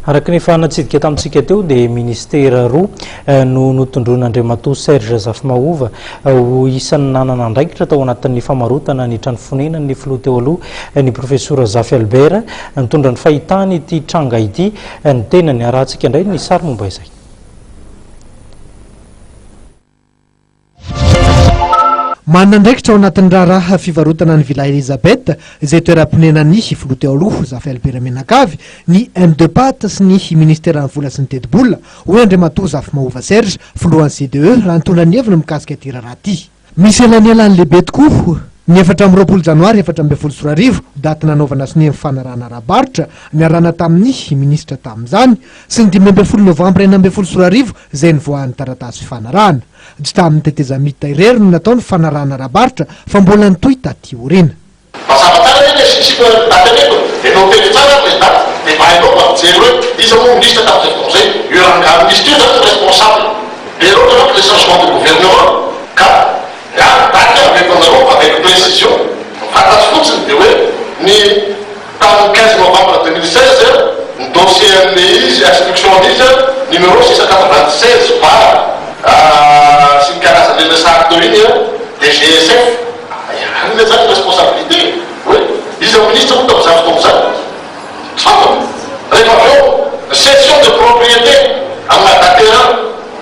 Araka ny fanatsidika tamintsika teo dia ministera roa no notondroana Andriamatoa Serge Zafimahova ho isan'ny nanana andraikitra tao anatin'ny famarotana ny trano fonenany ny filoha teo aloha ny professeur Zafy Albert nitondra ny fahitany ity tranga ity ny tenany arahantsika indray ny sary momba izay. Manana andraikitra ao anatin'ny raharaha fivarotana ny Villa Elisabeth izay toeram-ponenan'ny filoha teo aloha Zafy Albert Menakavy ny M2 Pat sy ny ministera ny vola sy ny teti-bola hoy Andriamatoa Zafimahova Serge filohan'ny CDE raha nitondra ny heviny mikasika ity raharaha ity. Misy elanelany lehibe tokoa ny 4 Janoary 2024 daty nanaovana sy ny fanarahana ara-barotra niarahana tamin'ny ministra tamin'izany sy ny 15 Novambra 2024 izay nivoahan'ny taratasy fanarahana. Tsy tamin'ny tetezamita irery no natao ny fanarahana ara-barotra fa mbola nitohy taty aoriana. Avec précision, ni en 15 novembre 2016, dossier MDI, instruction numéro 696 par Sincaras de l'Esactorie, des GSF. Il y a des responsabilités. Oui. Ils ont ministre comme ça. Rénovation, cession de propriété en terrain,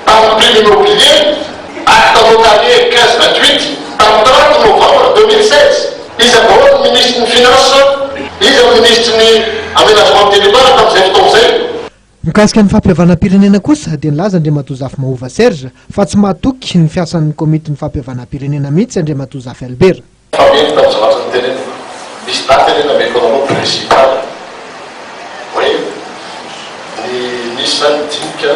en prix immobilier, acte notarié 1528. En 30 novembre 2016, ils ont le ministre des Finances, ils ont le ministre de l'Aménagement du territoire, comme c'est conseil. Mikasika ny fampihavanam-pirenena kosa dia nilaza Andriamatoa Zafimahova Serge fa tsy mahatoky ny fiasan'ny komiti ny fampihavanam-pirenena mihitsy Andriamatoa Zafy Albert. Famille dans le terrain, misy natenena amin'ny économie principale. Oui, nisy zany dinika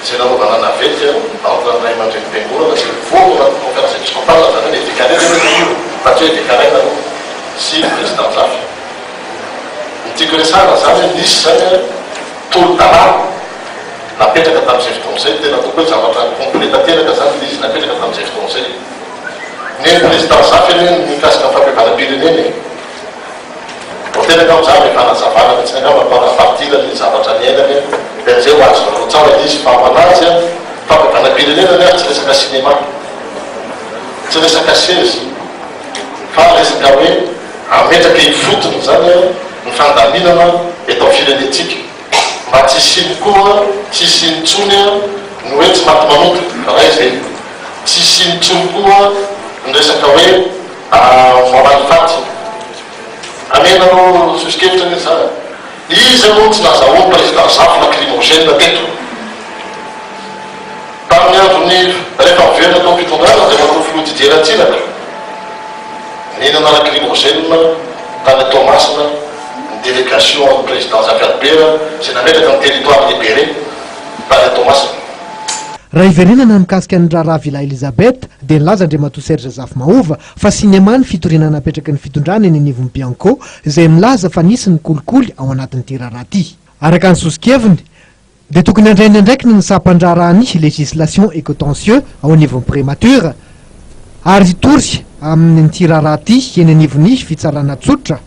izay nanaovana navety entre ny ray aman-dreny fiangonana sy ny voalohana conférence épiscopale zany hoe déclaré fa tsy hoe déclaré sy président Zafy. Ny tiako resahana zany nisy zany tolo-dalàna napetraka tamin'izay fotoana izay tena toko hoe zavatra kompleta teraka zany izy napetraka tamin'izay fotoana izay. Ny président Zafy mikasika ny fampihavanam-pirenena tenaka amin'izany rehefa hanazavana mihitsy angamba mpanafardila ny zavatra niainany dia izay ho azo varao tsara izy fa amanazy fampihavanam-pirenena tsy resaka cinéma, tsy resaka sezy fa resaka hoe ametraka ifotony zany ny fandaminana eto amin'ny firenentsika mba tsy siny koa tsy sinitsony ny hoe tsy maty manoto raha izay tsy sinitsony koa ny resaka hoe mamalifaty amenanao sosikevitra ny zany izy aloha tsy nazahoany président Zafy lacrymogène teto tamin'ny androny rehefa miverina tao ampitondrana dia manao filoha Didier Ratsiraka ninana lacrymogène tany Tomasina ny délégation président Zafy Albert izay nametraka ny territoire libéré tany Tomasina. Raha iverenana mikasika ny raharaha Villa Elisabeth dia nilaza Andriamatoa Serge Zafimahova fa sinema ny fitoriana napetraka ny fitondrana eny anivon'ny Bianco izay milaza fa nisy ny kolikoly ao anatin'ity raharaha ity. Araka ny sosikeviny dia tokony andrainy andraikiny ny sampan-draharaha ny législation écotensieux ao anivon'ny prémature ary tory amin'ny ity raharaha ity eny anivon'ny fitsarana tsotra